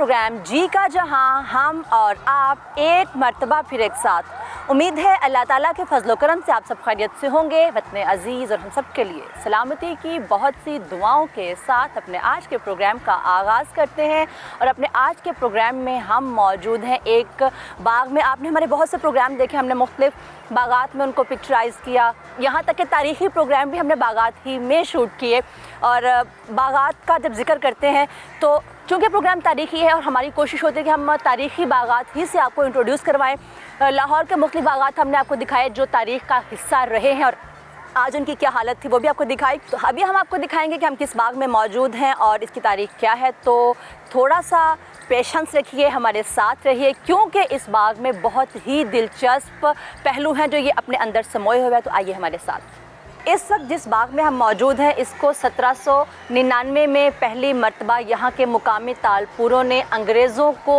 Programme जी का जहां हम और आप एक मर्तबा फिर एक साथ। उम्मीद है अल्लाह ताला के फजल करम से आप सब खैरियत से होंगे। वतन अज़ीज़ और हम सब के लिए सलामती की बहुत सी दुआओं के साथ अपने आज के प्रोग्राम का आगाज़ करते हैं। और अपने आज के प्रोग्राम में हम मौजूद हैं एक बाग में। आपने हमारे बहुत से प्रोग्राम देखे, हमने मुख्तलिफ बागात में उनको पिक्चराइज़ किया, यहाँ तक कि तारीख़ी प्रोग्राम भी हमने बागात ही में शूट किए। और बागात का जब जिक्र करते हैं तो चूँकि प्रोग्राम तारीख़ी है और हमारी कोशिश होती है कि हम तारीख़ी बागात ही से आपको इंट्रोड्यूस करवाएं। लाहौर के मुख्तलिफ बागात हमने आपको दिखाए जो तारीख़ का हिस्सा रहे हैं और आज उनकी क्या हालत थी वो भी आपको दिखाई। तो अभी हम आपको दिखाएंगे कि हम किस बाग में मौजूद हैं और इसकी तारीख़ क्या है। तो थोड़ा सा पेशेंस रखिए, हमारे साथ रहिए, क्योंकि इस बाग में बहुत ही दिलचस्प पहलू हैं जो ये अपने अंदर समोए हुए हैं। तो आइए हमारे साथ। इस वक्त जिस बाग में हम मौजूद हैं इसको 1799 में पहली मर्तबा यहाँ के मुकामी तालपुरों ने अंग्रेज़ों को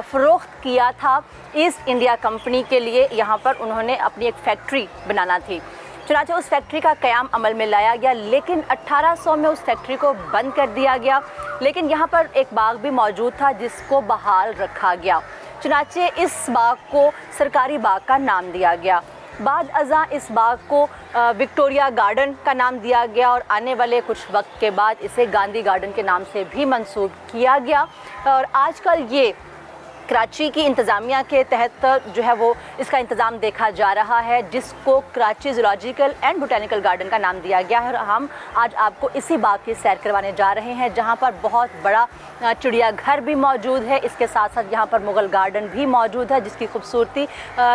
फ़रोख्त किया था ईस्ट इंडिया कंपनी के लिए। यहाँ पर उन्होंने अपनी एक फैक्ट्री बनाना थी, चुनांचे उस फैक्ट्री का क़याम अमल में लाया गया, लेकिन 1800 में उस फैक्ट्री को बंद कर दिया गया। लेकिन यहाँ पर एक बाग भी मौजूद था जिसको बहाल रखा गया, चुनांचे इस बाग को सरकारी बाग का नाम दिया गया। बाद अज़ां इस बाग को विक्टोरिया गार्डन का नाम दिया गया और आने वाले कुछ वक्त के बाद इसे गांधी गार्डन के नाम से भी मंसूब किया गया। और आजकल ये कराची की इंतज़ामिया के तहत जो है वो इसका इंतज़ाम देखा जा रहा है, जिसको Karachi zoological and botanical garden का नाम दिया गया है। और हम आज आपको इसी बाग की सैर करवाने जा रहे हैं जहाँ पर बहुत बड़ा चिड़ियाघर भी मौजूद है। इसके साथ साथ यहाँ पर मुग़ल गार्डन भी मौजूद है जिसकी खूबसूरती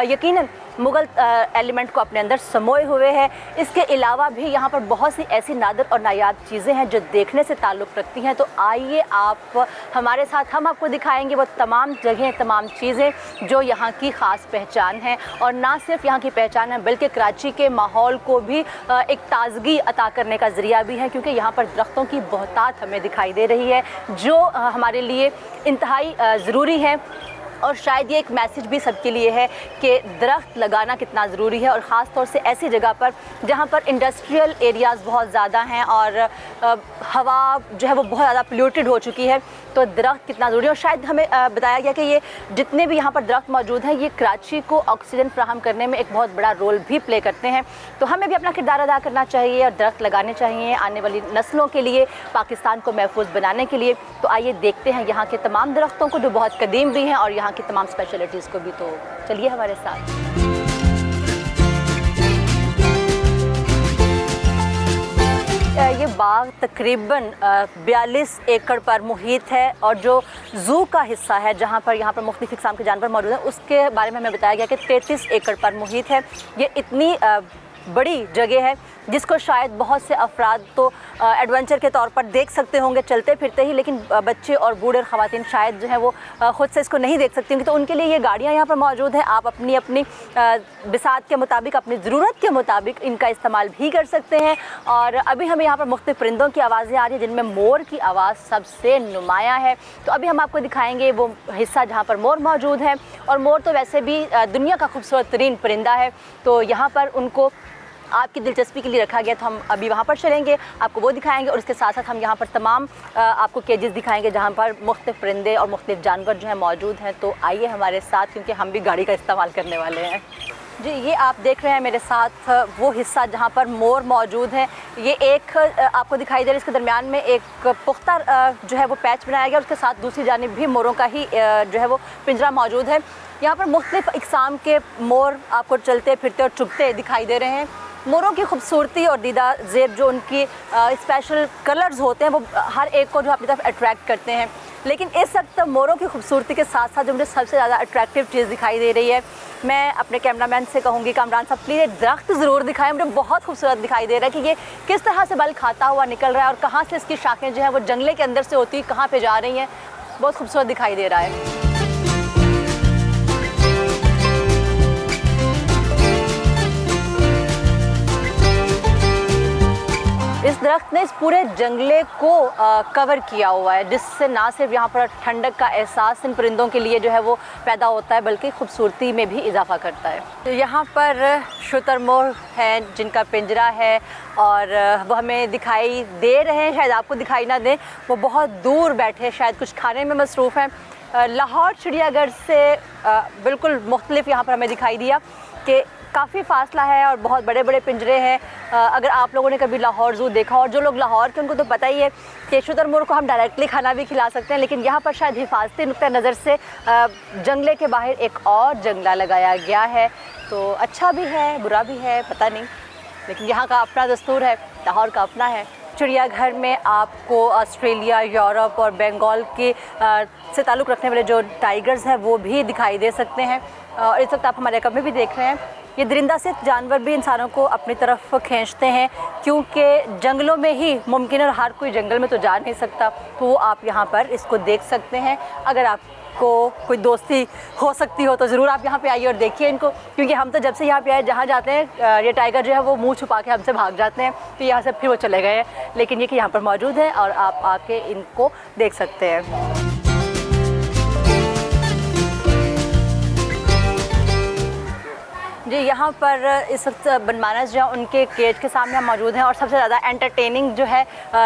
यकीनन मुग़ल एलिमेंट को अपने अंदर समोए हुए है। इसके अलावा भी यहाँ पर बहुत सी ऐसी नादिर और नायाब चीज़ें हैं जो देखने से ताल्लुक़ रखती हैं। तो आइए आप हमारे साथ, हम आपको दिखाएंगे वो तमाम जगहें, तमाम चीज़ें जो यहाँ की ख़ास पहचान है। और ना सिर्फ यहाँ की पहचान है बल्कि कराची के माहौल को भी एक ताज़गी अता करने का ज़रिया भी है, क्योंकि यहाँ पर दरख्तों की बहुतात हमें दिखाई दे रही है जो हमारे लिए इंतहाई ज़रूरी है। और शायद ये एक मैसेज भी सबके लिए है कि दरख्त लगाना कितना ज़रूरी है, और ख़ास तौर से ऐसी जगह पर जहाँ पर इंडस्ट्रियल एरियाज़ बहुत ज़्यादा हैं और हवा जो है वो बहुत ज़्यादा पोल्यूटेड हो चुकी है। तो दरख्त कितना ज़रूरी है। और शायद हमें बताया गया कि ये जितने भी यहाँ पर दरख्त मौजूद हैं ये कराची को ऑक्सीजन फ्राहम करने में एक बहुत बड़ा रोल भी प्ले करते हैं। तो हमें भी अपना किरदार अदा करना चाहिए और दरख्त लगाने चाहिए आने वाली नस्लों के लिए, पाकिस्तान को महफूज बनाने के लिए। तो आइए देखते हैं यहाँ के तमाम दरख्तों को जो बहुत कदीम भी हैं और यहाँ की तमाम स्पेशलिटीज़ को भी। तो चलिए हमारे साथ। ये बाग तकरीबन 42 एकड़ पर मुहित है और जो ज़ू का हिस्सा है जहाँ पर यहाँ पर मुख्तलिफ़ किस्म के जानवर मौजूद हैं उसके बारे में हमें बताया गया कि 33 एकड़ पर मुहित है। ये इतनी बड़ी जगह है जिसको शायद बहुत से अफराद तो एडवेंचर के तौर पर देख सकते होंगे चलते फिरते ही, लेकिन बच्चे और बूढ़े और ख़वातीन शायद जो है वो ख़ुद से इसको नहीं देख सकती होंगी। तो उनके लिए ये गाड़ियाँ यहाँ पर मौजूद हैं। आप अपनी अपनी बिसात के मुताबिक, अपनी ज़रूरत के मुताबिक इनका इस्तेमाल भी कर सकते हैं। और अभी हमें यहाँ पर मुख्तलिफ़ परिंदों की आवाज़ें आ रही हैं जिनमें मोर की आवाज़ सबसे नुमायाँ है। तो अभी हम आपको दिखाएँगे वो हिस्सा जहाँ पर मोर मौजूद है। और मोर तो वैसे भी दुनिया का खूबसूरत तरीन परिंदा है, तो यहाँ पर उनको आपकी दिलचस्पी के लिए रखा गया। तो हम अभी वहाँ पर चलेंगे, आपको वो दिखाएंगे और उसके साथ साथ हम यहाँ पर तमाम आपको केजेस दिखाएंगे जहाँ पर मुख्तलिफ़ परिंदे और मुख्तलिफ़ जानवर जो हैं मौजूद हैं। तो आइए हमारे साथ, क्योंकि हम भी गाड़ी का इस्तेमाल करने वाले हैं। जी, ये आप देख रहे हैं मेरे साथ वो हिस्सा जहाँ पर मोर मौजूद हैं। ये एक आपको दिखाई दे रहा है, इसके दरमियान में एक पुख्ता जो है वो पैच बनाया गया, उसके साथ दूसरी जानिब भी मोरों का ही जो है वो पिंजरा मौजूद है। यहाँ पर मुख्तलिफ़ इक़साम के मोर आपको चलते फिरते और चुगते दिखाई दे रहे हैं। मोरों की खूबसूरती और दीदा ज़ेब जो उनकी स्पेशल कलर्स होते हैं वो हर एक को जो अपनी तरफ अट्रैक्ट करते हैं। लेकिन इस वक्त मोरों की खूबसूरती के साथ साथ जो मुझे सबसे ज़्यादा अट्रैक्टिव चीज़ दिखाई दे रही है, मैं अपने कैमरामैन से कहूँगी कामरान साहब प्लीज़ दरख्त ज़रूर दिखाएं। मुझे बहुत खूबसूरत दिखाई दे रहा है कि ये किस तरह से बल खाता हुआ निकल रहा है और कहाँ से इसकी शाखें जो हैं वो जंगले के अंदर से होती कहाँ पर जा रही हैं। बहुत खूबसूरत दिखाई दे रहा है। इस दरख्त ने इस पूरे जंगले को कवर किया हुआ है, जिससे ना सिर्फ यहाँ पर ठंडक का एहसास इन परिंदों के लिए जो है वो पैदा होता है, बल्कि खूबसूरती में भी इजाफा करता है। तो यहाँ पर शुतुरमुर्ग हैं जिनका पिंजरा है और वो हमें दिखाई दे रहे हैं, शायद आपको दिखाई ना दें, वो बहुत दूर बैठे शायद कुछ खाने में मसरूफ़ हैं। लाहौर चिड़ियाघर से बिल्कुल मुख्तलिफ यहाँ पर हमें दिखाई दिया कि काफ़ी फासला है और बहुत बड़े बड़े पिंजरे हैं। अगर आप लोगों ने कभी लाहौर ज़ू देखा और जो लोग लाहौर के उनको तो पता ही है कि शुतुरमुर्ग को हम डायरेक्टली खाना भी खिला सकते हैं, लेकिन यहाँ पर शायद हिफाजती नुक्ता नज़र से जंगले के बाहर एक और जंगला लगाया गया है। तो अच्छा भी है बुरा भी है पता नहीं, लेकिन यहाँ का अपना दस्तूर है, लाहौर का अपना है। चिड़ियाघर में आपको ऑस्ट्रेलिया, यूरोप और बंगाल के से ताल्लुक़ रखने वाले जो टाइगर्स हैं वो भी दिखाई दे सकते हैं। और इस वक्त आप हमारे कमरे में भी देख रहे हैं, ये दरिंदा से जानवर भी इंसानों को अपनी तरफ खींचते हैं, क्योंकि जंगलों में ही मुमकिन है और हर कोई जंगल में तो जा नहीं सकता। तो वो आप यहाँ पर इसको देख सकते हैं। अगर आपको कोई दोस्ती हो सकती हो तो ज़रूर आप यहाँ पे आइए और देखिए इनको, क्योंकि हम तो जब से यहाँ पे आए जहाँ जाते हैं ये टाइगर जो है वो मुंह छुपा के हमसे भाग जाते हैं, तो यहाँ से फिर वो चले गए हैं। लेकिन ये कि यहाँ पर मौजूद है और आप आके इनको देख सकते हैं। जी, यहाँ पर इस वक्त बनमानस जो है उनके केज के सामने हम मौजूद हैं और सबसे ज़्यादा एंटरटेनिंग जो है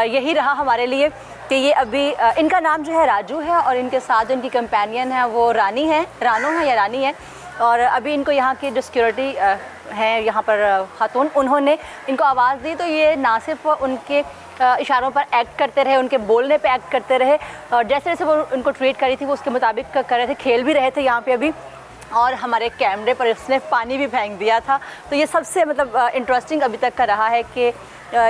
यही रहा हमारे लिए कि ये अभी इनका नाम जो है राजू है और इनके साथ जो इनकी कंपेनियन है वो रानी है, रानो है या रानी है। और अभी इनको यहाँ की जो सिक्योरिटी है यहाँ पर खातून, उन्होंने इनको आवाज़ दी, तो ये ना सिर्फ उनके इशारों पर एक्ट करते रहे, उनके बोलने पे एक्ट करते रहे और जैसे जैसे वो उनको ट्रीट करी थी वो उसके मुताबिक कर रहे थे, खेल भी रहे थे यहाँ पे अभी। और हमारे कैमरे पर इसने पानी भी फेंक दिया था। तो ये सबसे मतलब इंटरेस्टिंग अभी तक का रहा है कि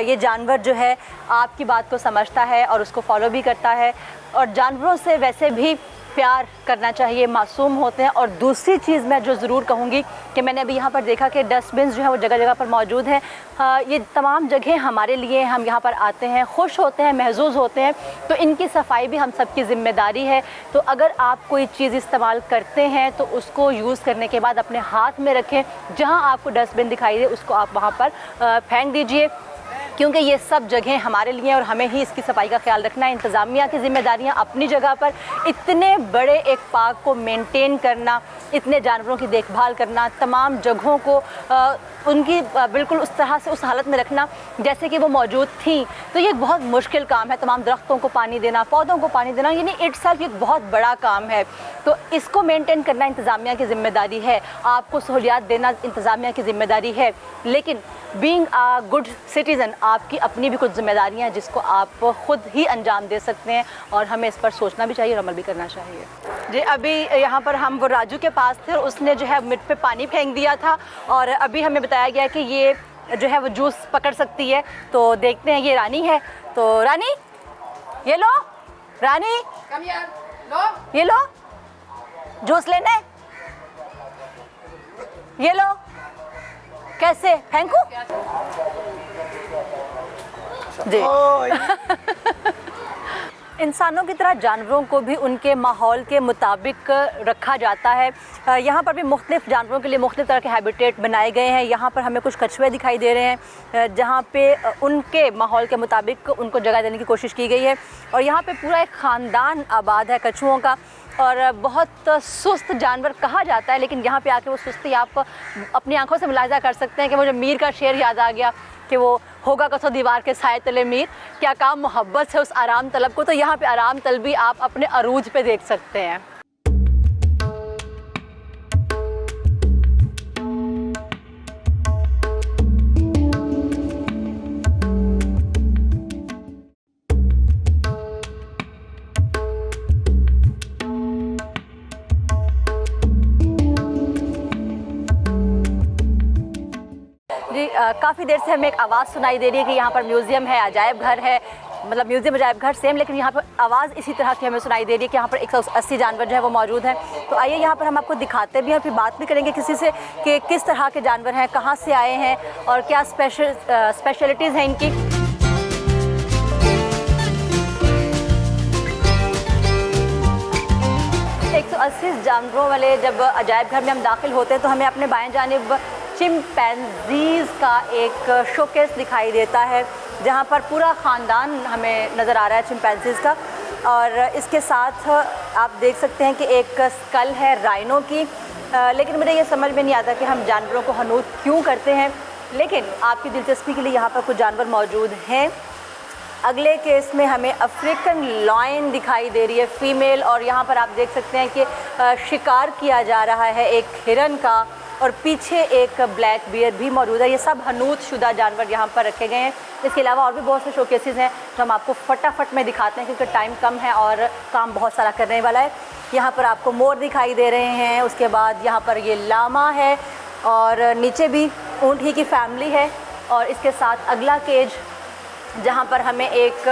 ये जानवर जो है आपकी बात को समझता है और उसको फॉलो भी करता है। और जानवरों से वैसे भी प्यार करना चाहिए, मासूम होते हैं। और दूसरी चीज़ मैं जो ज़रूर कहूँगी कि मैंने अभी यहाँ पर देखा कि डस्टबिन जो है वो जगह जगह पर मौजूद हैं। ये तमाम जगह हमारे लिए, हम यहाँ पर आते हैं, खुश होते हैं, महजूज होते हैं, तो इनकी सफाई भी हम सब की ज़िम्मेदारी है। तो अगर आप कोई चीज़ इस्तेमाल करते हैं तो उसको यूज़ करने के बाद अपने हाथ में रखें, जहाँ आपको डस्टबिन दिखाई दे उसको आप वहाँ पर फेंक दीजिए, क्योंकि ये सब जगह हमारे लिए और हमें ही इसकी सफाई का ख्याल रखना है। इंतज़ामिया की ज़िम्मेदारियाँ अपनी जगह पर, इतने बड़े एक पार्क को मेंटेन करना, इतने जानवरों की देखभाल करना, तमाम जगहों को उनकी बिल्कुल उस तरह से उस हालत में रखना जैसे कि वो मौजूद थी, तो ये एक बहुत मुश्किल काम है। तमाम दरख्तों को पानी देना, पौधों को पानी देना, यानी इटसेल्फ एक बहुत बड़ा काम है। तो इसको मेंटेन करना इंतज़ामिया की ज़िम्मेदारी है, आपको सहूलियात देना इंतज़ामिया की ज़िम्मेदारी है। लेकिन बीइंग अ गुड सिटीज़न आपकी अपनी भी कुछ ज़िम्मेदारियाँ हैं जिसको आप ख़ुद ही अंजाम दे सकते हैं और हमें इस पर सोचना भी चाहिए और अमल भी करना चाहिए। जी, अभी यहाँ पर हम वो राजू के पास थे और उसने जो है मिट पे पानी फेंक दिया था और अभी हमें बताया गया कि ये जो है वो जूस पकड़ सकती है। तो देखते हैं, ये रानी है। तो रानी, ये लो, रानी ये लो, जूस लेने, ये लो। कैसे फेंकूं? जी। इंसानों की तरह जानवरों को भी उनके माहौल के मुताबिक रखा जाता है। यहाँ पर भी मुख्तलिफ़ जानवरों के लिए मुख्तलिफ़ तरह के हैबिटेट बनाए गए हैं। यहाँ पर हमें कुछ कछुए दिखाई दे रहे हैं जहाँ पे उनके माहौल के मुताबिक उनको जगह देने की कोशिश की गई है। और यहाँ पे पूरा एक ख़ानदान आबाद है कछुओं का और बहुत सुस्त जानवर कहा जाता है, लेकिन यहाँ पे आके वो सुस्ती आप अपनी आंखों से मुलाहिज़ा कर सकते हैं कि मुझे मीर का शेर याद आ गया कि वो होगा कसो दीवार के साए तले मीर, क्या काम मोहब्बत है उस आराम तलब को। तो यहाँ पे आराम तलबी आप अपने अरूज पे देख सकते हैं। काफ़ी देर से हमें एक आवाज़ सुनाई दे रही है कि यहाँ पर म्यूज़ियम है, अजायब घर है, मतलब म्यूज़ियम अजायब घर सेम, लेकिन यहाँ पर आवाज़ इसी तरह की हमें सुनाई दे रही है कि यहाँ पर 180 जानवर जो है वो मौजूद हैं। तो आइए यहाँ पर हम आपको दिखाते भी हैं, फिर बात भी करेंगे किसी से कि किस तरह के जानवर हैं, कहाँ से आए हैं और क्या स्पेशलिटीज़ हैं इनकी। एक 180 जानवरों वाले जब अजायब घर में हम दाखिल होते हैं तो हमें अपने बाएं जानिब चिंपैंजीज़ का एक शोकेस दिखाई देता है जहाँ पर पूरा ख़ानदान हमें नज़र आ रहा है चिंपैंजीज़ का। और इसके साथ आप देख सकते हैं कि एक स्कल है राइनो की। लेकिन मुझे ये समझ में नहीं आता कि हम जानवरों को हनूत क्यों करते हैं, लेकिन आपकी दिलचस्पी के लिए यहाँ पर कुछ जानवर मौजूद हैं। अगले केस में हमें अफ्रीकन लॉयन दिखाई दे रही है फीमेल, और यहाँ पर आप देख सकते हैं कि शिकार किया जा रहा है एक हिरन का, और पीछे एक ब्लैक बियर भी मौजूद है। ये सब हनूत शुदा जानवर यहाँ पर रखे गए हैं। इसके अलावा और भी बहुत से शोकेसेस हैं जो हम आपको फटाफट में दिखाते हैं क्योंकि टाइम कम है और काम बहुत सारा करने वाला है। यहाँ पर आपको मोर दिखाई दे रहे हैं, उसके बाद यहाँ पर ये लामा है, और नीचे भी ऊँट ही की फैमिली है। और इसके साथ अगला केज जहाँ पर हमें एक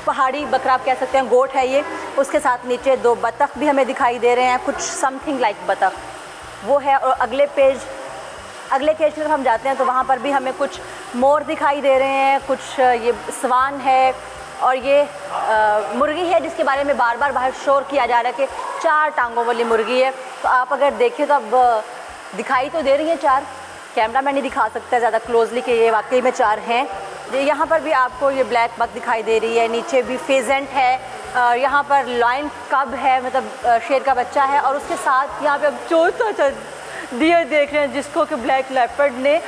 पहाड़ी बकरा आप कह सकते हैं, गोट है ये, उसके साथ नीचे 2 बतख भी हमें दिखाई दे रहे हैं, कुछ समथिंग लाइक बतख वो है। और अगले केज की तरफ हम जाते हैं तो वहाँ पर भी हमें कुछ मोर दिखाई दे रहे हैं, कुछ ये स्वान है, और ये मुर्गी है जिसके बारे में बार बार बाहर शोर किया जा रहा है कि 4 टांगों वाली मुर्गी है। तो आप अगर देखें तो अब दिखाई तो दे रही है 4, कैमरा मैन नहीं दिखा सकता ज़्यादा क्लोजली कि ये वाकई में 4 हैं। यहाँ पर भी आपको ये ब्लैक बक दिखाई दे रही है, नीचे भी फेजेंट है, यहाँ पर लॉयन कब है, मतलब शेर का बच्चा है, और उसके साथ यहाँ पे अब छोटा डियर देख रहे हैं जिसको कि ब्लैक लेपर्ड ने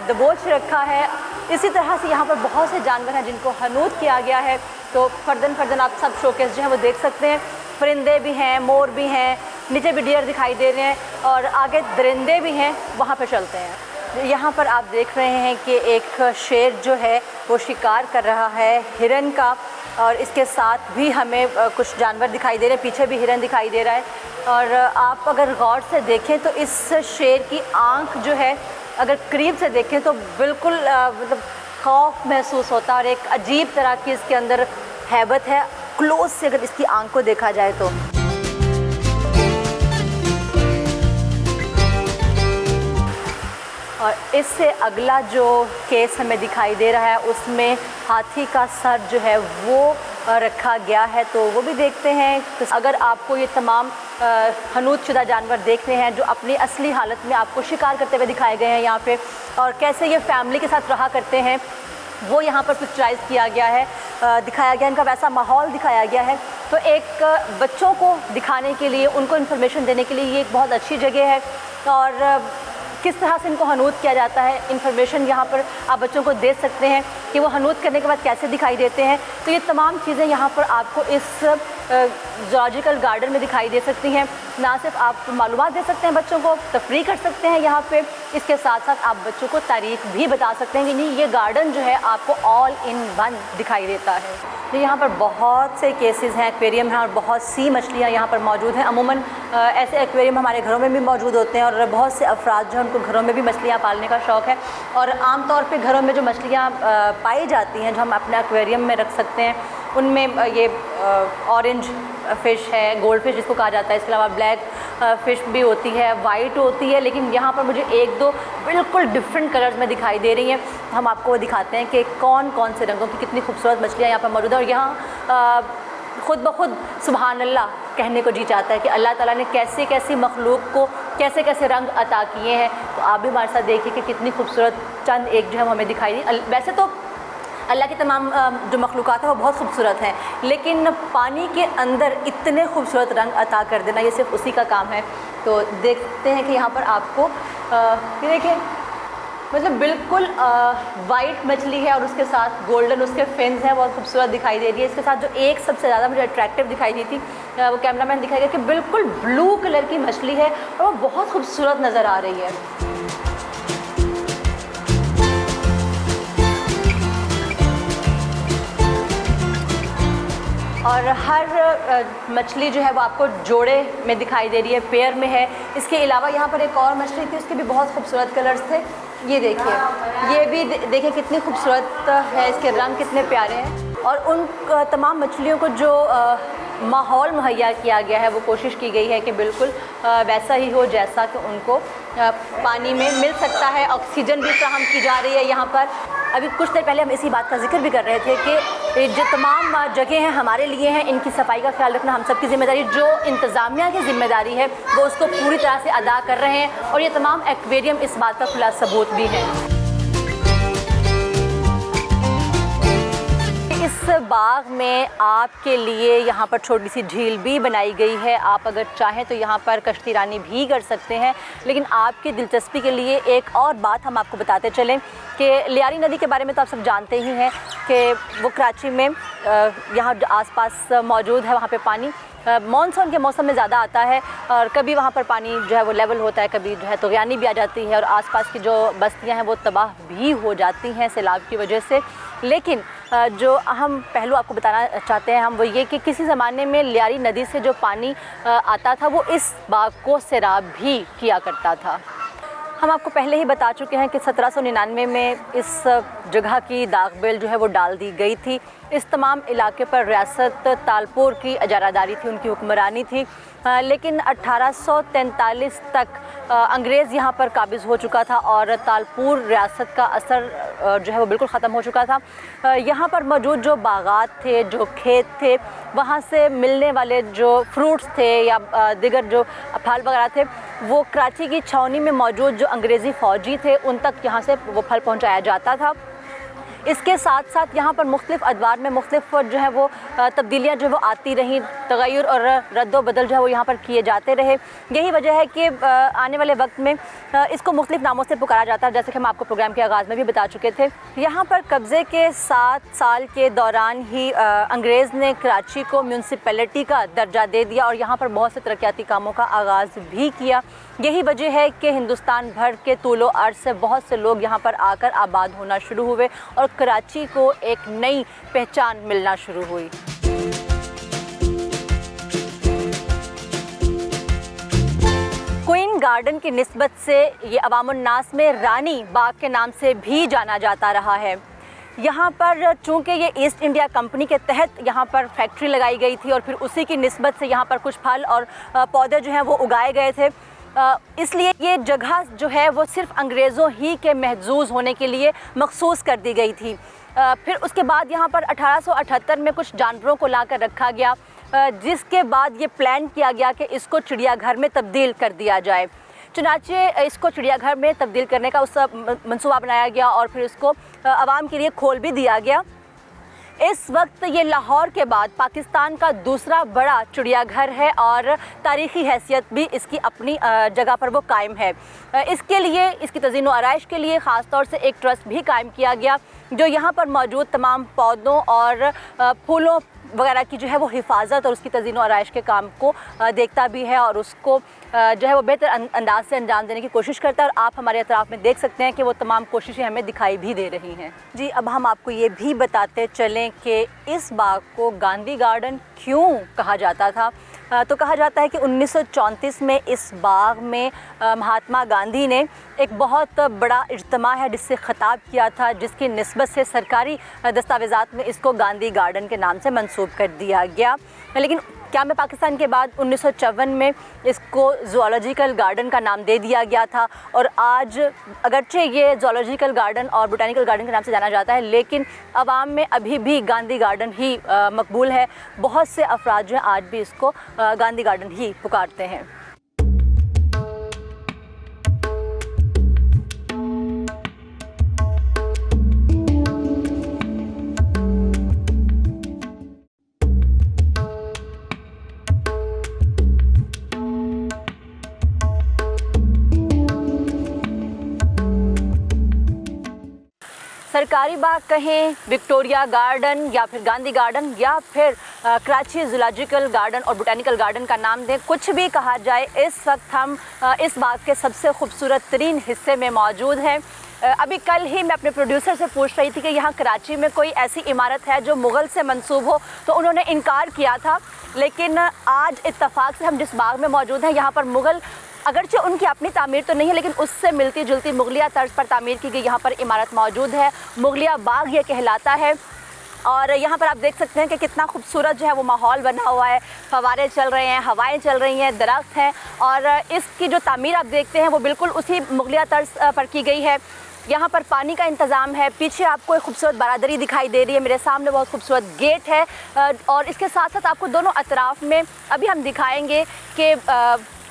दबोच रखा है। इसी तरह से यहाँ पर बहुत से जानवर हैं जिनको हनूत किया गया है। तो फर्दन आप सब शोकेस जो है वो देख सकते हैं। परिंदे भी हैं, मोर भी हैं, नीचे भी डियर दिखाई दे रहे हैं, और आगे दरिंदे भी हैं, वहाँ पर चलते हैं। यहाँ पर आप देख रहे हैं कि एक शेर जो है वो शिकार कर रहा है हिरन का, और इसके साथ भी हमें कुछ जानवर दिखाई दे रहे हैं, पीछे भी हिरन दिखाई दे रहा है। और आप अगर गौर से देखें तो इस शेर की आँख जो है अगर करीब से देखें तो बिल्कुल मतलब खौफ महसूस होता है, और एक अजीब तरह की इसके अंदर हैबत है क्लोज से अगर इसकी आँख को देखा जाए तो। और इससे अगला जो केस हमें दिखाई दे रहा है उसमें हाथी का सर जो है वो रखा गया है, तो वो भी देखते हैं। तो अगर आपको ये तमाम हनूत शुदा जानवर देखने हैं जो अपनी असली हालत में आपको शिकार करते हुए दिखाए गए हैं यहाँ पे, और कैसे ये फैमिली के साथ रहा करते हैं, वो यहाँ पर पिक्चराइज़ किया गया है, दिखाया गया, इनका वैसा माहौल दिखाया गया है। तो एक बच्चों को दिखाने के लिए, उनको इन्फॉर्मेशन देने के लिए ये एक बहुत अच्छी जगह है। और किस तरह से इनको हनूत किया जाता है, इन्फॉर्मेशन यहाँ पर आप बच्चों को दे सकते हैं कि वो हनूत करने के बाद कैसे दिखाई देते हैं। तो ये तमाम चीज़ें यहाँ पर आपको इस ज़ूलॉजिकल गार्डन में दिखाई दे सकती हैं। ना सिर्फ आप मालूमात दे सकते हैं बच्चों को, तफरीह कर सकते हैं यहाँ पे, इसके साथ साथ आप बच्चों को तारीख भी बता सकते हैं कि नहीं, ये गार्डन जो है आपको ऑल इन वन दिखाई देता है। तो यहाँ पर बहुत से केसेस हैं, एक्वेरियम हैं, और बहुत सी मछलियाँ यहाँ पर मौजूद हैं। अमूमन ऐसे एक्वेरियम हमारे घरों में भी मौजूद होते हैं, और बहुत से अफराद जो हैं उनको घरों में भी मछलियाँ पालने का शौक़ है। और आम तौर पे घरों में जो मछलियाँ पाई जाती हैं जो हम अपने एक्वेरियम में रख सकते हैं, उनमें ये ऑरेंज फ़िश है, गोल्ड फिश जिसको कहा जाता है, इसके अलावा ब्लैक फ़िश भी होती है, वाइट होती है, लेकिन यहाँ पर मुझे 1-2 बिल्कुल डिफरेंट कलर्स में दिखाई दे रही हैं। हम आपको वो दिखाते हैं कि कौन कौन से रंगों की कितनी खूबसूरत मछलियाँ यहाँ पर मौजूद है। और यहाँ ख़ुद ब खुद सुबहान अल्लाह कहने को जी चाहता है कि अल्लाह ताला ने कैसे कैसी मखलूक को कैसे कैसे रंग अता किए हैं। तो आप भी हमारे साथ देखिए कि कितनी खूबसूरत चंद एक जो है हमें दिखाई दी। वैसे तो अल्लाह की तमाम जो मखलूक़ात है वो बहुत खूबसूरत हैं, लेकिन पानी के अंदर इतने खूबसूरत रंग अता कर देना ये सिर्फ उसी का काम है। तो देखते हैं कि यहाँ पर आपको ये देखिए, मतलब बिल्कुल वाइट मछली है और उसके साथ गोल्डन उसके फिन्स हैं, बहुत खूबसूरत दिखाई दे रही है। इसके साथ जो एक सबसे ज़्यादा मुझे अट्रैक्टिव दिखाई दी थी, वो कैमरामैन दिखाएगा कि बिल्कुल ब्लू कलर की मछली है और वो बहुत खूबसूरत नज़र आ रही है। और हर मछली जो है वो आपको जोड़े में दिखाई दे रही है, पेयर में है। इसके अलावा यहाँ पर एक और मछली थी, उसके भी बहुत खूबसूरत कलर्स थे। ये देखिए, ये भी देखिए कितनी खूबसूरत है, इसके रंग कितने प्यारे हैं। और उन तमाम मछलियों को जो माहौल मुहैया किया गया है वो कोशिश की गई है कि बिल्कुल वैसा ही हो जैसा कि उनको पानी में मिल सकता है। ऑक्सीजन भी फ्राहम की जा रही है यहाँ पर। अभी कुछ देर पहले हम इसी बात का जिक्र भी कर रहे थे कि जो तमाम जगह हैं हमारे लिए हैं, इनकी सफाई का ख्याल रखना हम सब की ज़िम्मेदारी, जो इंतज़ामिया की ज़िम्मेदारी है वो उसको पूरी तरह से अदा कर रहे हैं। और ये तमाम एक्वेरियम इस बात का खुला सबूत भी है। इस बाग में आपके लिए यहाँ पर छोटी सी झील भी बनाई गई है। आप अगर चाहें तो यहाँ पर कश्ती रानी भी कर सकते हैं। लेकिन आपकी दिलचस्पी के लिए एक और बात हम आपको बताते चलें कि लियारी नदी के बारे में तो आप सब जानते ही हैं कि वो कराची में यहाँ आसपास मौजूद है। वहाँ पे पानी मानसून के मौसम में ज़्यादा आता है और कभी वहाँ पर पानी जो है वो लेवल होता है, कभी जो है तूफ़ानी भी आ जाती है और आसपास की जो बस्तियाँ हैं वो तबाह भी हो जाती हैं सैलाब की वजह से। लेकिन जो अहम पहलू आपको बताना चाहते हैं हम वो ये कि किसी ज़माने में लियारी नदी से जो पानी आता था वो इस बाग को सैराब भी किया करता था। हम आपको पहले ही बता चुके हैं कि 1799 में इस जगह की दागबिल जो है वो डाल दी गई थी। इस तमाम इलाके पर रियासत तालपुर की इजारादारी थी, उनकी हुक्मरानी थी। लेकिन 1843 तक अंग्रेज़ यहाँ पर काबिज़ हो चुका था और तालपुर रियासत का असर जो है वो बिल्कुल ख़त्म हो चुका था। यहाँ पर मौजूद जो बागात थे, जो खेत थे, वहाँ से मिलने वाले जो फ्रूट्स थे या दिगर जो फल वगैरह थे वो कराची की छावनी में मौजूद जो अंग्रेज़ी फ़ौजी थे उन तक यहाँ से वो फल पहुँचाया जाता था। इसके साथ साथ यहाँ पर मुख्तलिफ़ अदवार में मुख्तलिफ़ जो है वो तब्दीलियाँ जो वो आती रहीं, तग़य्युर और रद्दो बदल जो है वो यहाँ पर किए जाते रहे। यही वजह है कि आने वाले वक्त में इसको मुख्तलिफ़ नामों से पुकारा जाता है, जैसे कि हम आपको प्रोग्राम के आगाज़ में भी बता चुके थे। यहाँ पर कब्ज़े के 7 साल के दौरान ही अंग्रेज़ ने कराची को म्यूनसिपैलिटी का दर्जा दे दिया और यहाँ पर बहुत से तरक्याती कामों का आगाज़ भी किया। यही वजह है कि हिंदुस्तान भर के तूलो अर्ज़ से बहुत से लोग यहाँ पर आकर आबाद होना शुरू हुए और कराची को एक नई पहचान मिलना शुरू हुई। क्वीन गार्डन की निस्बत से ये अवामुन्नास में रानी बाग के नाम से भी जाना जाता रहा है। यहाँ पर चूँकि ये ईस्ट इंडिया कंपनी के तहत यहाँ पर फैक्ट्री लगाई गई थी और फिर उसी की निस्बत से यहाँ पर कुछ फल और पौधे जो हैं वो उगाए गए थे, इसलिए ये जगह जो है वो सिर्फ अंग्रेज़ों ही के महजूज़ होने के लिए मखसूस कर दी गई थी। फिर उसके बाद यहाँ पर 1878 में कुछ जानवरों को लाकर रखा गया, जिसके बाद ये प्लान किया गया कि इसको चिड़ियाघर में तब्दील कर दिया जाए। चुनाचे इसको चिड़ियाघर में तब्दील करने का उस मंसूबा बनाया गया और फिर इसको आवाम के लिए खोल भी दिया गया। इस वक्त ये लाहौर के बाद पाकिस्तान का दूसरा बड़ा चिड़ियाघर है और तारीख़ी हैसियत भी इसकी अपनी जगह पर वो कायम है। इसके लिए, इसकी तज़ीन व आराइश के लिए ख़ास तौर से एक ट्रस्ट भी कायम किया गया जो यहाँ पर मौजूद तमाम पौधों और फूलों वगैरह की जो है वो हिफाजत और उसकी तज़ीन व आराइश के काम को देखता भी है और उसको जो है वो बेहतर अंदाज से अंजाम देने की कोशिश करता है और आप हमारे अतराफ़ में देख सकते हैं कि वो तमाम कोशिशें हमें दिखाई भी दे रही हैं। जी, अब हम आपको ये भी बताते चलें कि इस बाग को गांधी गार्डन क्यों कहा जाता था। तो कहा जाता है कि 1934 में इस बाग में महात्मा गांधी ने एक बहुत बड़ा इज्तिमा है जिससे ख़िताब किया था, जिसकी निस्बत से सरकारी दस्तावेज़ात में इसको गांधी गार्डन के नाम से मंसूब कर दिया गया। लेकिन क्या में पाकिस्तान के बाद 1954 में इसको ज़ूलॉजिकल गार्डन का नाम दे दिया गया था और आज अगरचे ये ज़ूलॉजिकल गार्डन और बोटानिकल गार्डन के नाम से जाना जाता है, लेकिन आवाम में अभी भी गांधी गार्डन ही मकबूल है। बहुत से अफराद जो हैं आज भी इसको गांधी गार्डन ही पुकारते हैं। सरकारी बाग कहें, विक्टोरिया गार्डन या फिर गांधी गार्डन या फिर कराची ज़ूलॉजिकल गार्डन और बोटानिकल गार्डन का नाम दें, कुछ भी कहा जाए, इस वक्त हम इस बाग के सबसे खूबसूरत तरीन हिस्से में मौजूद हैं। अभी कल ही मैं अपने प्रोड्यूसर से पूछ रही थी कि यहाँ कराची में कोई ऐसी इमारत है जो मुग़ल से मंसूब हो, तो उन्होंने इनकार किया था। लेकिन आज इत्तफ़ाक़ से हम जिस बाग में मौजूद हैं यहाँ पर मुग़ल, अगरचे उनकी अपनी तामीर तो नहीं है, लेकिन उससे मिलती जुलती मुगलिया तर्ज पर तामीर की गई यहाँ पर इमारत मौजूद है। मुगलिया बाग ये कहलाता है और यहाँ पर आप देख सकते हैं कि कितना खूबसूरत जो है वो माहौल बना हुआ है। फव्वारे चल रहे हैं, हवाएं चल रही हैं, दरख्त हैं और इसकी जो तामीर आप देखते हैं वो बिल्कुल उसी मुगलिया तर्ज पर की गई है। यहाँ पर पानी का इंतज़ाम है। पीछे आपको एक खूबसूरत बारादरी दिखाई दे रही है, मेरे सामने बहुत खूबसूरत गेट है और इसके साथ साथ आपको दोनों अतराफ़ में अभी हम दिखाएंगे कि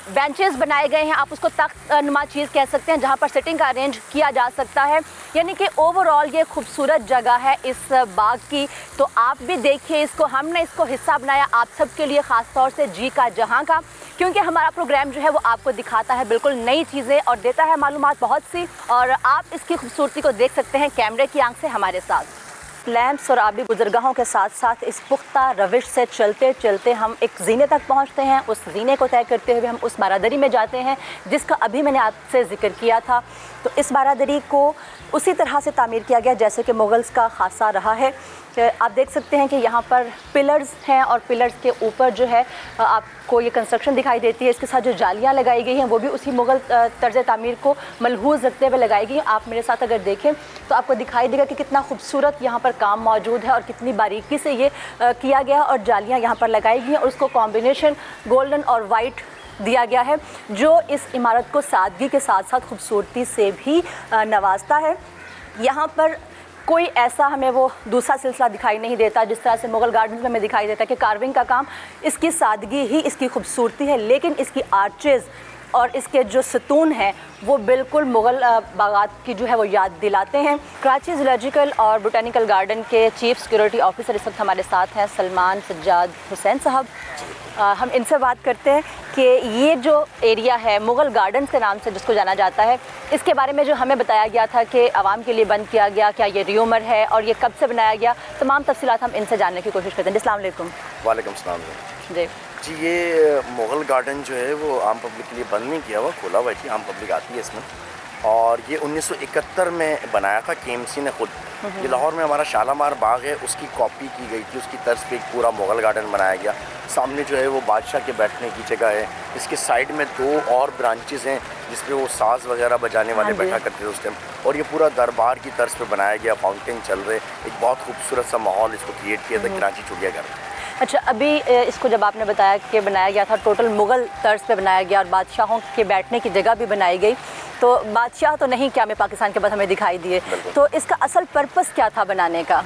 बेंचेस बनाए गए हैं, आप उसको तख्त नुमा चीज़ कह सकते हैं, जहाँ पर सिटिंग का अरेंज किया जा सकता है। यानी कि ओवरऑल ये खूबसूरत जगह है इस बाग की। तो आप भी देखिए इसको, हमने इसको हिस्सा बनाया आप सब के लिए, ख़ास तौर से जी का जहाँ का, क्योंकि हमारा प्रोग्राम जो है वो आपको दिखाता है बिल्कुल नई चीज़ें और देता है मालूमात बहुत सी, और आप इसकी खूबसूरती को देख सकते हैं कैमरे की आंख से हमारे साथ। लैंप्स और आबी गुजरगाहों के साथ साथ इस पुख्ता रविश से चलते चलते हम एक ज़ीने तक पहुंचते हैं। उस ज़ीने को तय करते हुए हम उस बारादरी में जाते हैं जिसका अभी मैंने आपसे ज़िक्र किया था। तो इस बारादरी को उसी तरह से तामीर किया गया जैसे कि मुग़ल्स का ख़ासा रहा है। आप देख सकते हैं कि यहाँ पर पिलर्स हैं और पिलर्स के ऊपर जो है आपको ये कंस्ट्रक्शन दिखाई देती है। इसके साथ जो जालियाँ लगाई गई हैं वो भी उसी मुग़ल तर्ज़ तामीर को मलहूज़ रखते हुए लगाई गई हैं। आप मेरे साथ अगर देखें तो आपको दिखाई देगा कि कितना खूबसूरत यहाँ पर काम मौजूद है और कितनी बारीकी से ये किया गया और जालियाँ यहाँ पर लगाई गई हैं, और उसको कॉम्बिनेशन गोल्डन और वाइट दिया गया है जो इस इमारत को सादगी के साथ साथ खूबसूरती से भी नवाजता है। यहाँ पर कोई ऐसा हमें वो दूसरा सिलसिला दिखाई नहीं देता जिस तरह से मुग़ल गार्डन में हमें दिखाई देता है कि कार्विंग का काम, इसकी सादगी ही इसकी खूबसूरती है, लेकिन इसकी आर्चेज़ और इसके जो सतून हैं वो बिल्कुल मुग़ल बागात की जो है वो याद दिलाते हैं। कराची ज़ूलॉजिकल और बोटानिकल गार्डन के चीफ़ सिक्योरिटी ऑफिसर इस वक्त हमारे साथ हैं, सलमान सज्जाद हुसैन साहब। हम इनसे बात करते हैं कि ये जो एरिया है मुग़ल गार्डन्स के नाम से जिसको जाना जाता है, इसके बारे में जो हमें बताया गया था कि आवाम के लिए बंद किया गया, क्या ये र्यूमर है और ये कब से बनाया गया, तमाम तफसीलात हम इनसे जानने की कोशिश करते हैं। अस्सलाम वालेकुम। वालेकुम सलाम जी जी। ये मुग़ल गार्डन जो है वो आम पब्लिक के लिए बंद नहीं किया हुआ, खोला हुआ है, आम पब्लिक आती है इसमें। और ये 1971 में बनाया था KMC ने खुद। ये लाहौर में हमारा शालामार बाग है, उसकी कॉपी की गई थी, उसकी तर्ज पे एक पूरा मुग़ल गार्डन बनाया गया। सामने जो है वो बादशाह के बैठने की जगह है। इसके साइड में 2 और ब्रांचेज़ हैं जिसपे वो साज़ वगैरह बजाने वाले बैठा करते थे उस टाइम। और ये पूरा दरबार की तर्ज पे बनाया गया, फाउंटेन चल रहे, एक बहुत खूबसूरत सा माहौल इसको क्रिएट किया था कराची चिड़ियाघर। अच्छा, अभी इसको जब आपने बताया कि बनाया गया था टोटल मुग़ल तर्ज पे बनाया गया और बादशाहों के बैठने की जगह भी बनाई गई, तो बादशाह तो नहीं क्या में पाकिस्तान के बाद हमें दिखाई दिए, तो इसका असल पर्पस क्या था बनाने का?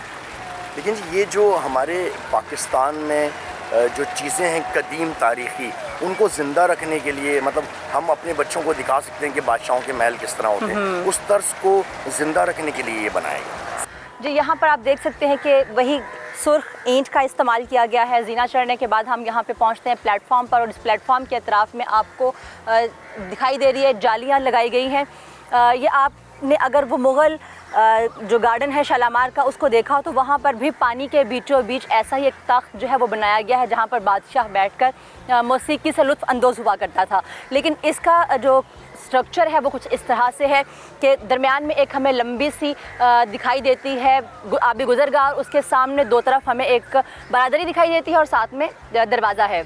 लेकिन ये जो हमारे पाकिस्तान में जो चीज़ें हैं कदीम तारीख़ी, उनको ज़िंदा रखने के लिए, मतलब हम अपने बच्चों को दिखा सकते हैं कि बादशाहों के महल किस तरह होते हैं, उस तर्ज को ज़िंदा रखने के लिए ये बनाएगा। जी, यहाँ पर आप देख सकते हैं कि वही सुर्ख ईंट का इस्तेमाल किया गया है। जीना चढ़ने के बाद हम यहाँ पे पहुँचते हैं प्लेटफॉर्म पर, और इस प्लेटफॉर्म के अतराफ़ में आपको दिखाई दे रही है जालियाँ लगाई गई हैं। ये आपने अगर वो मुग़ल जो गार्डन है शालामार का उसको देखा हो तो वहाँ पर भी पानी के बीचों बीच ऐसा ही एक तख्त जो है वो बनाया गया है जहाँ पर बादशाह बैठकर मौसीकी से लुत्फ़ अंदोज़ हुआ करता था। लेकिन इसका जो स्ट्रक्चर है वो कुछ इस तरह से है कि दरमियान में एक हमें लंबी सी दिखाई देती है आबी गुज़रगाह, उसके सामने 2 तरफ हमें एक बारादरी दिखाई देती है और साथ में दरवाज़ा है।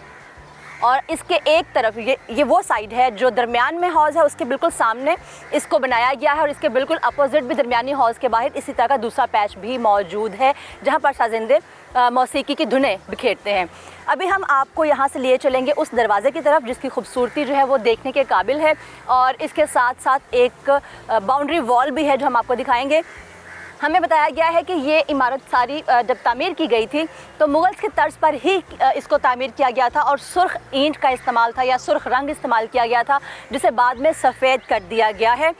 और इसके एक तरफ ये वो साइड है जो दरमियान में हौज़ है, उसके बिल्कुल सामने इसको बनाया गया है, और इसके बिल्कुल अपोजिट भी दरमियानी हौज़ के बाहर इसी तरह का दूसरा पैच भी मौजूद है जहाँ पर साजिंदे मौसीकी की धुनें बिखेरते हैं। अभी हम आपको यहाँ से लिए चलेंगे उस दरवाज़े की तरफ जिसकी खूबसूरती जो है वो देखने के काबिल है, और इसके साथ साथ एक बाउंड्री वॉल भी है जो हम आपको दिखाएंगे। हमें बताया गया है कि ये इमारत सारी जब तामीर की गई थी तो मुग़ल्स की तर्ज पर ही इसको तामीर किया गया था, और सुर्ख ईंट का इस्तेमाल था या सुर्ख रंग इस्तेमाल किया गया था जिसे बाद में सफ़ेद कर दिया गया है।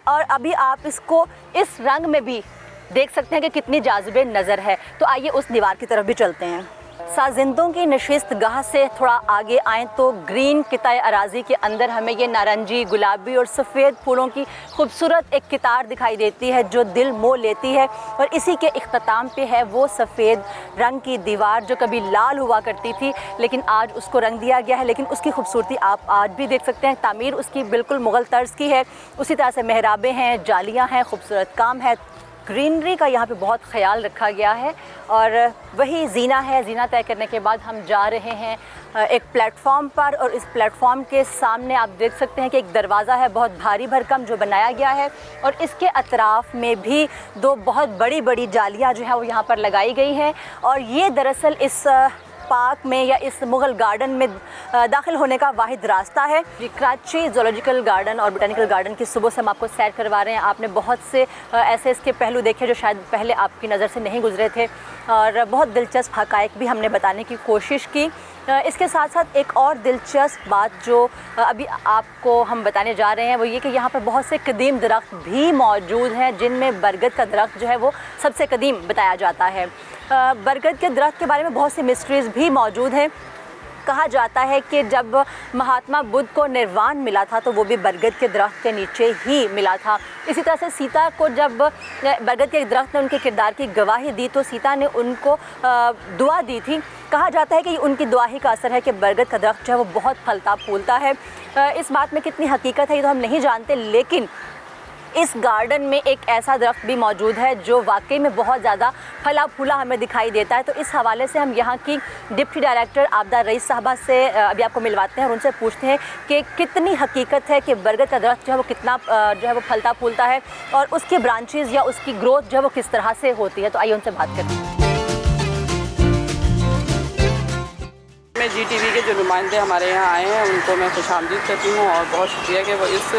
और अभी आप इसको इस रंग में भी देख सकते हैं कि कितनी जाज़िबे नज़र है। तो आइए उस दीवार की तरफ भी चलते हैं। साजिंदों की नशिस्त गाह से थोड़ा आगे आएँ तो ग्रीन किताए अराज़ी के अंदर हमें ये नारंगी, गुलाबी और सफ़ेद फूलों की खूबसूरत एक कितार दिखाई देती है जो दिल मोह लेती है, और इसी के इख्तिताम पे है वो सफ़ेद रंग की दीवार जो कभी लाल हुआ करती थी लेकिन आज उसको रंग दिया गया है। लेकिन उसकी खूबसूरती आप आज भी देख सकते हैं, तामीर उसकी बिल्कुल मुग़ल तर्ज की है। उसी तरह से मेहराबें हैं, जालियाँ हैं, खूबसूरत काम है, ग्रीनरी का यहाँ पे बहुत ख्याल रखा गया है। और वही ज़ीना है। ज़ीना तय करने के बाद हम जा रहे हैं एक प्लेटफॉर्म पर, और इस प्लेटफॉर्म के सामने आप देख सकते हैं कि एक दरवाज़ा है बहुत भारी भरकम जो बनाया गया है, और इसके अतराफ़ में भी 2 बहुत बड़ी बड़ी जालियाँ जो है वो यहाँ पर लगाई गई हैं। और ये दरअसल इस पार्क में या इस मुग़ल गार्डन में दाखिल होने का वाहिद रास्ता है। कराची ज़ूलॉजिकल गार्डन और बोटानिकल गार्डन की सुबह से हम आपको सैर करवा रहे हैं। आपने बहुत से ऐसे इसके पहलू देखे जो शायद पहले आपकी नज़र से नहीं गुजरे थे, और बहुत दिलचस्प हक़ाइक़ भी हमने बताने की कोशिश की। इसके साथ साथ एक और दिलचस्प बात जो अभी आपको हम बताने जा रहे हैं वो ये कि यहाँ पर बहुत से कदीम दरख्त भी मौजूद हैं, जिनमें बरगद का दरख्त जो है वो सबसे कदीम बताया जाता है। बरगद के दरख्त के बारे में बहुत सी मिस्ट्रीज़ भी मौजूद हैं। कहा जाता है कि जब महात्मा बुद्ध को निर्वाण मिला था तो वो भी बरगद के दरख्त के नीचे ही मिला था। इसी तरह से सीता को जब बरगद के दरख्त ने उनके किरदार की गवाही दी तो सीता ने उनको दुआ दी थी। कहा जाता है कि उनकी दुआ ही का असर है कि बरगद का दरख्त जो है वो बहुत फलता फूलता है। इस बात में कितनी हकीकत है ये तो हम नहीं जानते, लेकिन इस गार्डन में एक ऐसा दरख्त भी मौजूद है जो वाकई में बहुत ज़्यादा फला फूला हमें दिखाई देता है। तो इस हवाले से हम यहाँ की डिप्टी डायरेक्टर आबदा रईस साहबा से अभी आपको मिलवाते हैं और उनसे पूछते हैं कि कितनी हकीकत है कि बरगद का दरख्त जो है वो कितना जो है वो फलता फूलता है और उसकी ब्रांचेज़ या उसकी ग्रोथ जो है वो किस तरह से होती है। तो आइए उनसे बात करते हैं। मैं GTV के जो नुमाइंदे हमारे यहाँ आए हैं उनको मैं खुशामदीद करती हूँ और बहुत शुक्रिया कि वो इस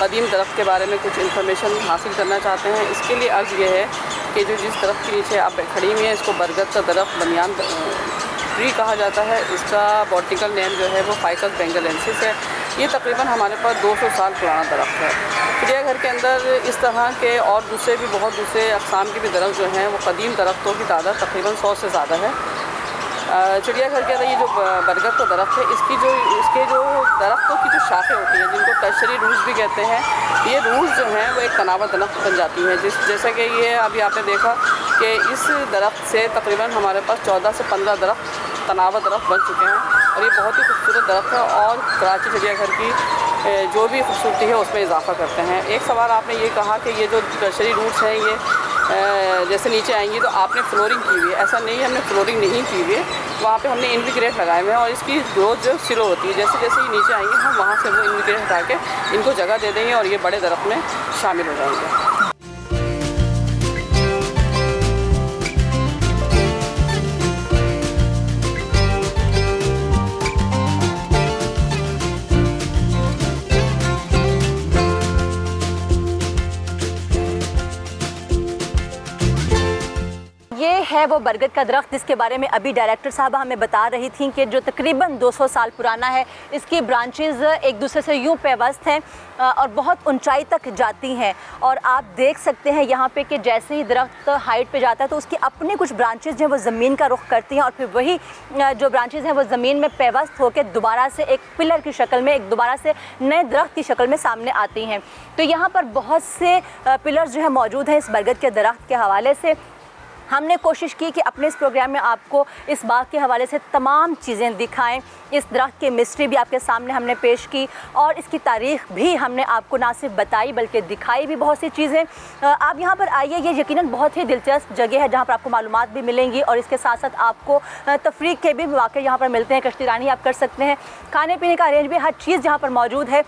कदीम दरख्त के बारे में कुछ इन्फॉर्मेशन हासिल करना चाहते हैं। इसके लिए अर्ज़ ये है कि जो जिस दरख्त के नीचे आप खड़ी हुई हैं इसको बरगद का दरख्त बनियान ट्री कहा जाता है। इसका बॉटनिकल नेम जो है वो फाइकस बेंगलेंसिस है। ये तकरीबन हमारे पास 200 साल पुराना दरख्त है। चिड़ियाघर के अंदर इस तरह के और दूसरे अक़साम के भी दरख्त जो हैं वो कदीम दरख्तों की तादाद तकरीबन 100 से ज़्यादा है। चिड़ियाघर के अंदर ये जो बरगद का दरख्त है इसके जो दरख्तों की जो शाखें होती हैं जिनको टर्शरी रूट्स भी कहते हैं, ये रूट्स जो हैं वो एक तनावर दरख्त बन जाती हैं। जैसे कि ये अभी आपने देखा कि इस दरख्त से तकरीबन हमारे पास 14 से 15 दरख्त तनावर दरख्त बन चुके हैं और ये बहुत ही खूबसूरत दरख्त है और कराची चिड़ियाघर की जो भी खूबसूरती है उसमें इजाफा करते हैं। एक सवाल आपने ये कहा कि ये जो टर्शरी रूट्स हैं ये जैसे नीचे आएंगी तो आपने फ्लोरिंग की हुई है। ऐसा नहीं है, हमने फ्लोरिंग नहीं की हुई है, वहाँ पे हमने इनविग्रेट लगाए हुए हैं और इसकी ग्रोथ जो स्लो होती है। जैसे जैसे ये नीचे आएंगे हम वहाँ से वो इनविग्रेट हटा के इनको जगह दे देंगे और ये बड़े दरख्त में शामिल हो जाएंगे। ये है वो बरगद का दरख्त जिसके बारे में अभी डायरेक्टर साहबा हमें बता रही थी कि जो तकरीबन 200 साल पुराना है। इसकी ब्रांचेज़ एक दूसरे से यूँ पेवस्त हैं और बहुत ऊंचाई तक जाती हैं और आप देख सकते हैं यहाँ पे कि जैसे ही दरख्त हाइट पे जाता है तो उसकी अपनी कुछ ब्रांचेज़ जो हैं वो ज़मीन का रुख करती हैं और फिर वही जो ब्रांचेज़ हैं वो ज़मीन में पेवस्त होकर दोबारा से एक पिलर की शक्ल में, एक दोबारा से नए दरख्त की शक्ल में सामने आती हैं। तो यहाँ पर बहुत से पिलर्स जो है मौजूद हैं इस बरगद के दरख्त के हवाले से। हमने कोशिश की कि अपने इस प्रोग्राम में आपको इस बाग के हवाले से तमाम चीज़ें दिखाएं। इस दरख्त की मिस्ट्री भी आपके सामने हमने पेश की और इसकी तारीख़ भी हमने आपको ना सिर्फ बताई बल्कि दिखाई भी बहुत सी चीज़ें। आप यहाँ पर आइए, ये यकीनन बहुत ही दिलचस्प जगह है जहाँ पर आपको मालूमात भी मिलेंगी और इसके साथ साथ आपको तफरीक के भी मौके यहाँ पर मिलते हैं। कश्तीरानी आप कर सकते हैं, खाने पीने का अरेंज भी, हर चीज़ यहाँ पर मौजूद है।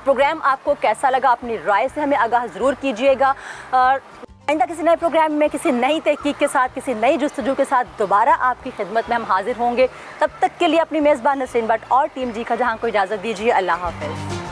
प्रोग्राम आपको कैसा लगा अपनी राय से हमें आगाह ज़रूर कीजिएगा और आइंदा किसी नए प्रोग्राम में किसी नई तहकीक के साथ, किसी नई जुस्तजू के साथ दोबारा आपकी खिदमत में हम हाजिर होंगे। तब तक के लिए अपनी मेज़बान नसरीन भट्ट और टीम जी का जहां को इजाज़त दीजिए। अल्लाह हाफ़िज़।